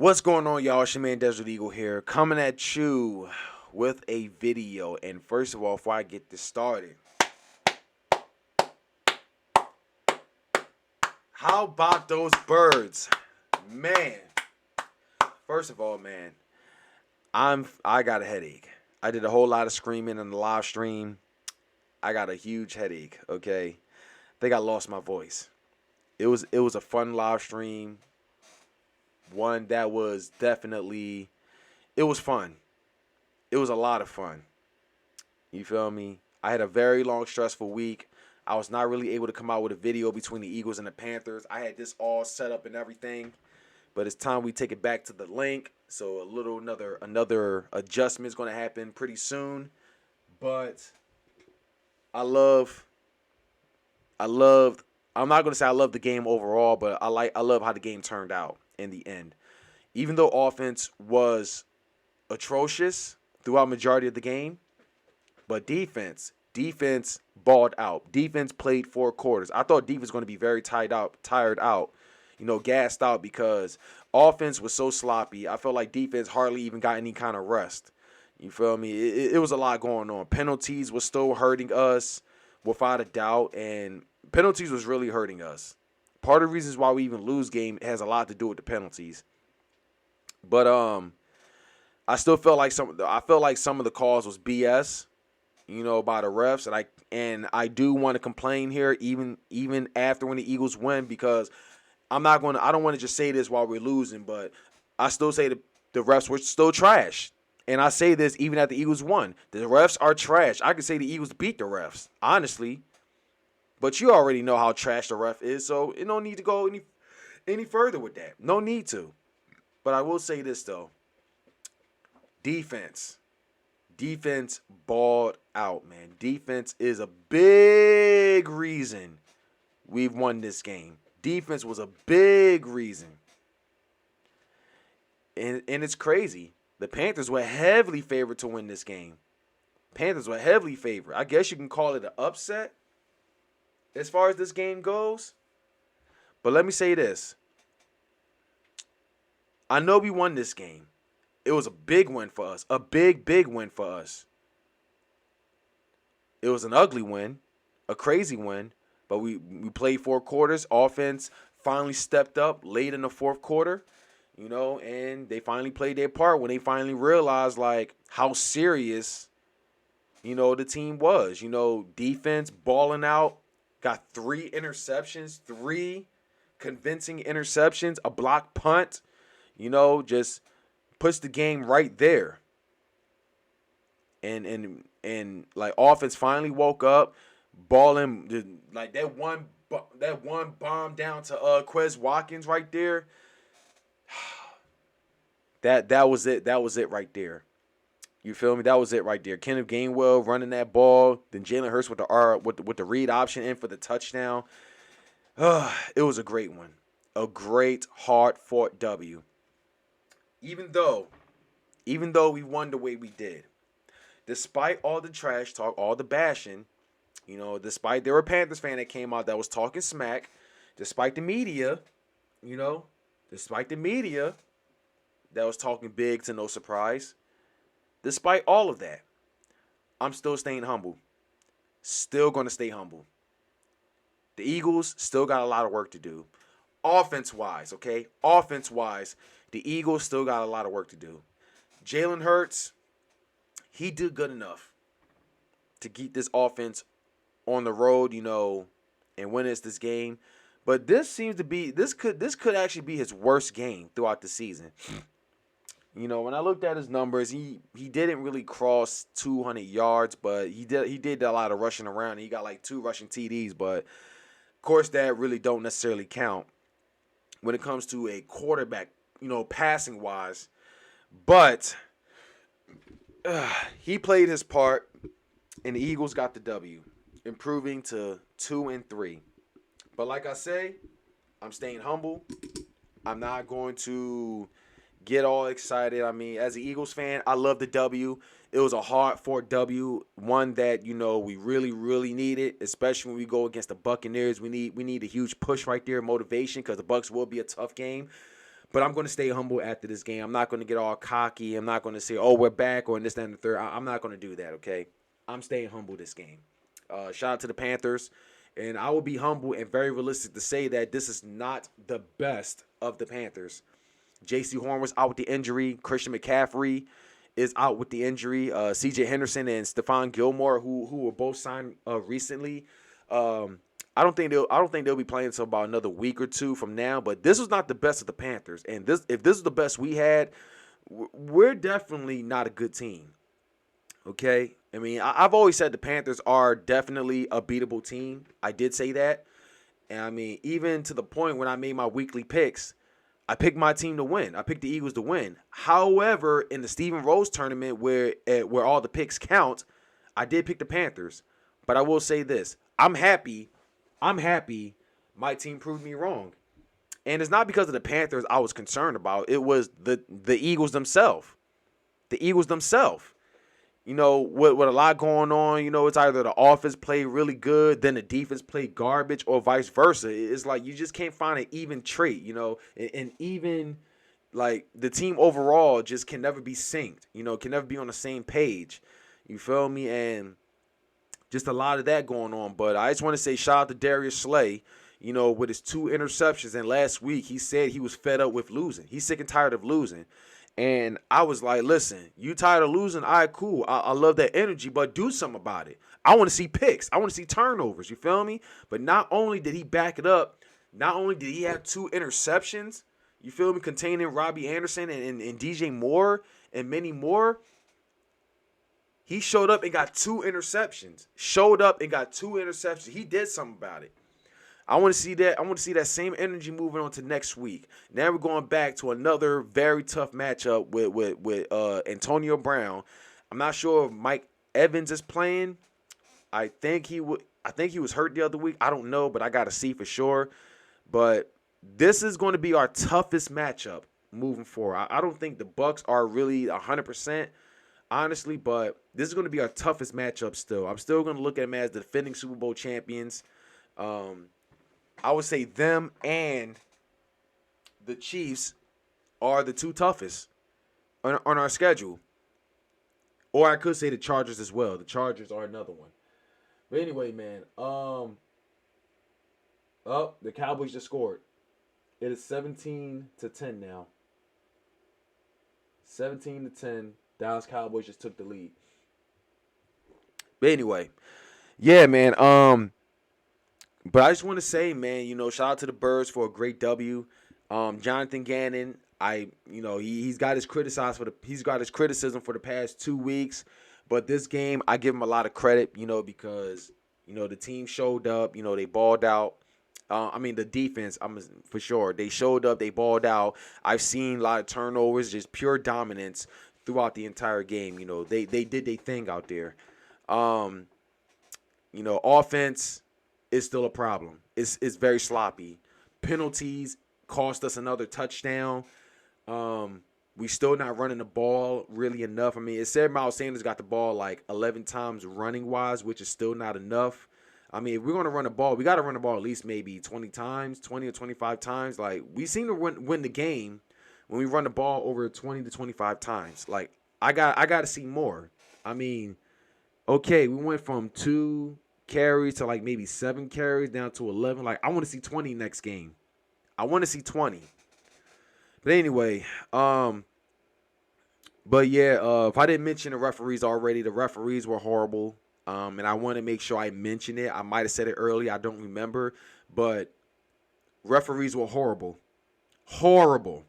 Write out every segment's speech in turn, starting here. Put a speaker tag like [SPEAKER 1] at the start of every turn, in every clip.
[SPEAKER 1] What's going on, y'all? It's your man Desert Eagle here, coming at you with a video. And first of all, before I get this started, how about those birds? Man, first of all, man, I got a headache. I did a whole lot of screaming in the live stream. I got a huge headache, okay? I think I lost my voice. It was a fun live stream. One that was definitely, it was fun. It was a lot of fun. You feel me? I had a very long, stressful week. I was not really able to come out with a video between the Eagles and the Panthers. I had this all set up and everything, but it's time we take it back to the link. So another adjustment is going to happen pretty soon. But I loved. I'm not going to say I love the game overall, but I love how the game turned out in the end. Even though offense was atrocious throughout majority of the game, but defense balled out. Defense played 4 quarters. I thought defense was going to be very tired out, gassed out because offense was so sloppy. I felt like defense hardly even got any kind of rest. You feel me? It was a lot going on. Penalties was still hurting us without a doubt, and penalties was really hurting us. Part of the reasons why we even lose game has a lot to do with the penalties. But I still felt like some of the calls was BS, by the refs, and I do want to complain here even after when the Eagles win, because I don't want to just say this while we're losing, but I still say the refs were still trash. And I say this even after the Eagles won. The refs are trash. I could say the Eagles beat the refs, honestly. But you already know how trash the ref is, so it don't need to go any further with that. No need to. But I will say this, though. Defense balled out, man. Defense is a big reason we've won this game. Defense was a big reason. And it's crazy. The Panthers were heavily favored to win this game. Panthers were heavily favored. I guess you can call it an upset as far as this game goes. But let me say this. I know we won this game. It was a big win for us. A big win for us. It was an ugly win. A crazy win. But we played 4 quarters. Offense finally stepped up late in the 4th quarter. And they finally played their part when they finally realized, how serious, the team was. Defense balling out. Got 3 interceptions. 3 convincing interceptions. A block punt. Just puts the game right there. And offense finally woke up, balling like that one bomb down to Quez Watkins right there. That was it. That was it right there. You feel me? That was it right there. Kenneth Gainwell running that ball, then Jalen Hurts with the read option in for the touchdown. It was a great one. A great hard-fought W. Even though we won the way we did, despite all the trash talk, all the bashing, despite there were a Panthers fan that came out that was talking smack, despite the media that was talking big to no surprise, despite all of that, I'm still staying humble. Still going to stay humble. The Eagles still got a lot of work to do. Offense-wise, okay? Offense-wise, the Eagles still got a lot of work to do. Jalen Hurts, he did good enough to keep this offense on the road, and win us this game. But this could actually be his worst game throughout the season. When I looked at his numbers, he didn't really cross 200 yards, but he did a lot of rushing around. He got 2 rushing TDs, but of course that really don't necessarily count when it comes to a quarterback, passing wise. But he played his part, and the Eagles got the W, improving to 2-3. But like I say, I'm staying humble. I'm not going to get all excited. I mean, as an Eagles fan, I love the W. It was a hard-fought W, one that, we really, really needed, especially when we go against the Buccaneers. We need a huge push right there, motivation, because the Bucs will be a tough game. But I'm going to stay humble after this game. I'm not going to get all cocky. I'm not going to say, oh, we're back or this, that, and the third. I'm not going to do that, okay? I'm staying humble this game. Shout out to the Panthers. And I will be humble and very realistic to say that this is not the best of the Panthers. J.C. Horn was out with the injury. Christian McCaffrey is out with the injury. C.J. Henderson and Stephon Gilmore, who were both signed recently. I don't think they'll be playing until about another week or two from now. But this was not the best of the Panthers, and if this is the best we had, we're definitely not a good team. Okay, I mean I've always said the Panthers are definitely a beatable team. I did say that, and I mean even to the point when I made my weekly picks, I picked my team to win. I picked the Eagles to win. However, in the Stephen Rose tournament where all the picks count, I did pick the Panthers. But I will say this: I'm happy my team proved me wrong. And it's not because of the Panthers I was concerned about. It was the Eagles themselves. The Eagles themselves. You know, with a lot going on, you know, it's either the offense played really good, then the defense played garbage, or vice versa. It's like you just can't find an even trait, you know, and even like the team overall just can never be synced, you know, can never be on the same page. You feel me? And just a lot of that going on. But I just want to say shout out to Darius Slay, you know, with his 2 interceptions. And last week he said he was fed up with losing. He's sick and tired of losing. And I was like, listen, you tired of losing? All right, cool. I love that energy, but do something about it. I want to see picks. I want to see turnovers. You feel me? But not only did he back it up, not only did he have 2 interceptions, you feel me, containing Robbie Anderson and DJ Moore and many more, he showed up and got 2 interceptions. He did something about it. I want to see that. I want to see that same energy moving on to next week. Now we're going back to another very tough matchup with Antonio Brown. I'm not sure if Mike Evans is playing. I think he was hurt the other week. I don't know, but I got to see for sure. But this is going to be our toughest matchup moving forward. I don't think the Bucs are really 100%, honestly, but this is going to be our toughest matchup still. I'm still going to look at them as the defending Super Bowl champions. I would say them and the Chiefs are the 2 toughest on our schedule. Or I could say the Chargers as well. The Chargers are another one. But anyway, man. The Cowboys just scored. It is 17-10 now. 17-10. Dallas Cowboys just took the lead. But anyway, yeah, man. But I just want to say, man, you know, shout out to the Birds for a great W. Jonathan Gannon, he's got his criticism for the past 2 weeks, but this game I give him a lot of credit, you know, because you know the team showed up, you know, they balled out. The defense, for sure, they showed up, they balled out. I've seen a lot of turnovers, just pure dominance throughout the entire game. You know, they did their thing out there. Offense is still a problem. It's very sloppy. Penalties cost us another touchdown. We still not running the ball really enough. I mean, it said Miles Sanders got the ball like 11 times running wise, which is still not enough. I mean, if we're going to run the ball, we got to run the ball at least maybe 20 times, 20 or 25 times. Like, we seem to win the game when we run the ball over 20 to 25 times. Like, I got to see more. I mean, okay, we went from 2 carries to like maybe 7 carries down to 11. Like, I want to see 20 next game. I want to see 20. But anyway, if I didn't mention the referees already, the referees were horrible. And I want to make sure I mention it. I might have said it earlier. I don't remember. But referees were horrible. Horrible.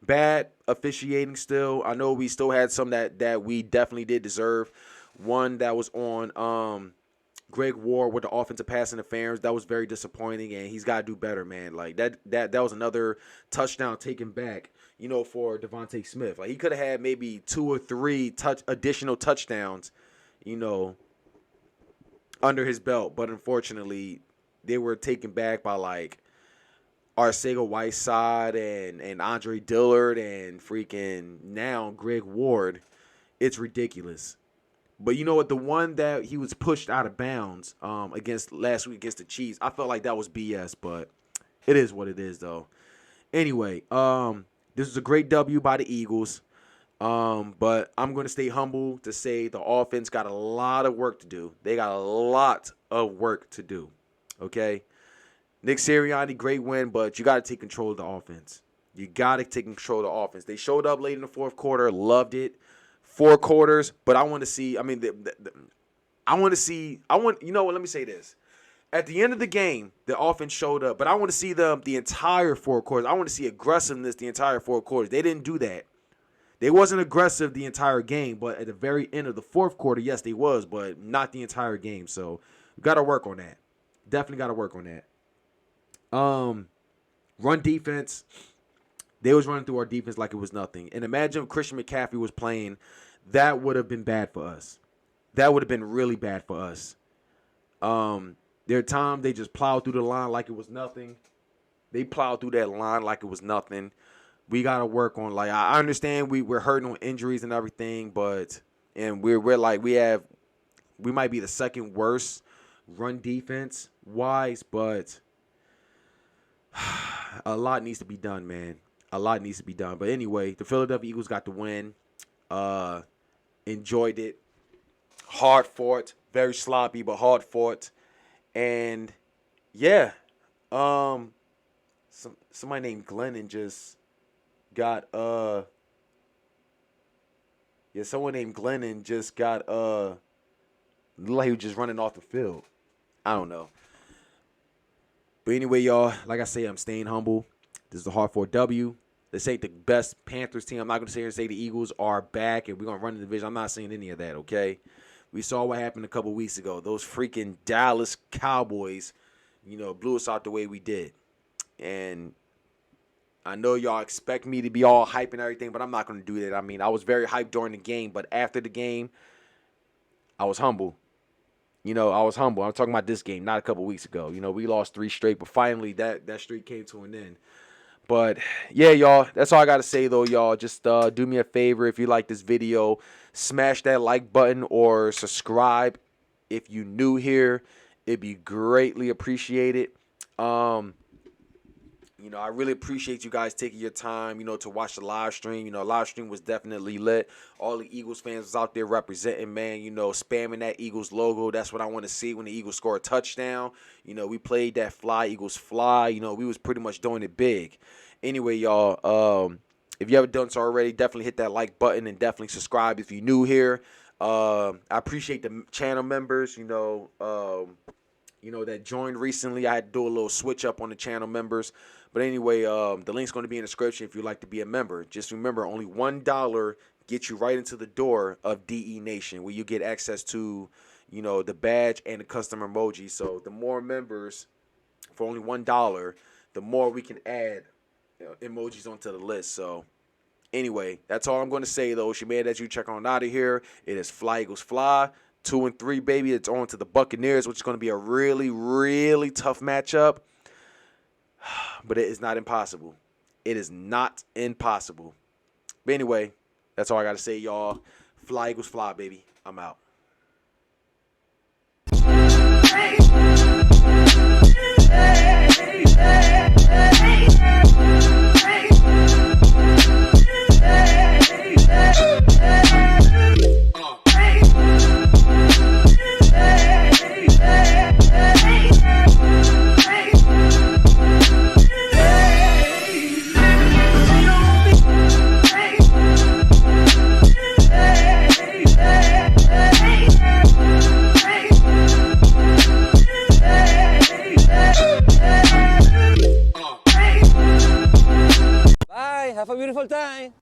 [SPEAKER 1] Bad officiating still. I know we still had some that we definitely did deserve. One that was on Greg Ward with the offensive pass interference. That was very disappointing, and he's got to do better, man. Like, that was another touchdown taken back, you know, for Devontae Smith. Like, he could have had maybe 2 or 3 additional touchdowns, you know, under his belt. But unfortunately, they were taken back by, like, Arcega Whiteside and Andre Dillard and freaking now Greg Ward. It's ridiculous. But you know what? The one that he was pushed out of bounds against last week against the Chiefs, I felt like that was BS, but it is what it is, though. Anyway, This was a great W by the Eagles. But I'm going to stay humble to say the offense got a lot of work to do. They got a lot of work to do. Okay? Nick Sirianni, great win, but you got to take control of the offense. You got to take control of the offense. They showed up late in the fourth quarter, loved it. 4 quarters, but I want to see, I mean, you know what, let me say this. At the end of the game, the offense showed up, but I want to see them the entire 4 quarters. I want to see aggressiveness the entire 4 quarters. They didn't do that. They wasn't aggressive the entire game, but at the very end of the fourth quarter, yes, they was, but not the entire game. So, we got to work on that. Definitely got to work on that. Run defense. They was running through our defense like it was nothing. And imagine if Christian McCaffrey was playing. That would have been bad for us. That would have been really bad for us. There are times they just plowed through the line like it was nothing. They plowed through that line like it was nothing. We got to work on, like, I understand we're hurting on injuries and everything, but we're like we might be the second worst run defense wise, but a lot needs to be done, man. A lot needs to be done. But anyway, the Philadelphia Eagles got the win. Enjoyed it. Hard fought. Very sloppy, but hard fought. And yeah, somebody named Glennon just got someone named Glennon just got looked like he was just running off the field. I don't know. But anyway, y'all, like I say, I'm staying humble. This is the hard fought W. This ain't the best Panthers team. I'm not going to sit here and say the Eagles are back and we're going to run the division. I'm not saying any of that, okay? We saw what happened a couple weeks ago. Those freaking Dallas Cowboys, blew us out the way we did. And I know y'all expect me to be all hype and everything, but I'm not going to do that. I mean, I was very hyped during the game, but after the game, I was humble. I was humble. I'm talking about this game, not a couple weeks ago. We lost 3 straight, but finally that streak came to an end. But, yeah, y'all, that's all I got to say, though, y'all. Just do me a favor. If you like this video, smash that like button or subscribe. If you new here, it'd be greatly appreciated. I really appreciate you guys taking your time, to watch the live stream. Live stream was definitely lit. All the Eagles fans was out there representing, man, spamming that Eagles logo. That's what I want to see when the Eagles score a touchdown. We played that fly, Eagles fly. We was pretty much doing it big. Anyway, y'all, if you haven't done so already, definitely hit that like button and definitely subscribe if you're new here. I appreciate the channel members, that joined recently. I had to do a little switch up on the channel members. But anyway, the link's going to be in the description if you'd like to be a member. Just remember, only $1 gets you right into the door of DE Nation, where you get access to, the badge and the custom emoji. So the more members, for only $1, the more we can add emojis onto the list. So anyway, that's all I'm going to say, though. Shemay, that you check on out of here. It is Fly Eagles Fly. 2 and 3, baby. It's on to the Buccaneers, which is going to be a really, really tough matchup. But it is not impossible. It is not impossible. But anyway, that's all I got to say, y'all. Fly Eagles Fly, baby. I'm out.
[SPEAKER 2] Bye. Have a beautiful time.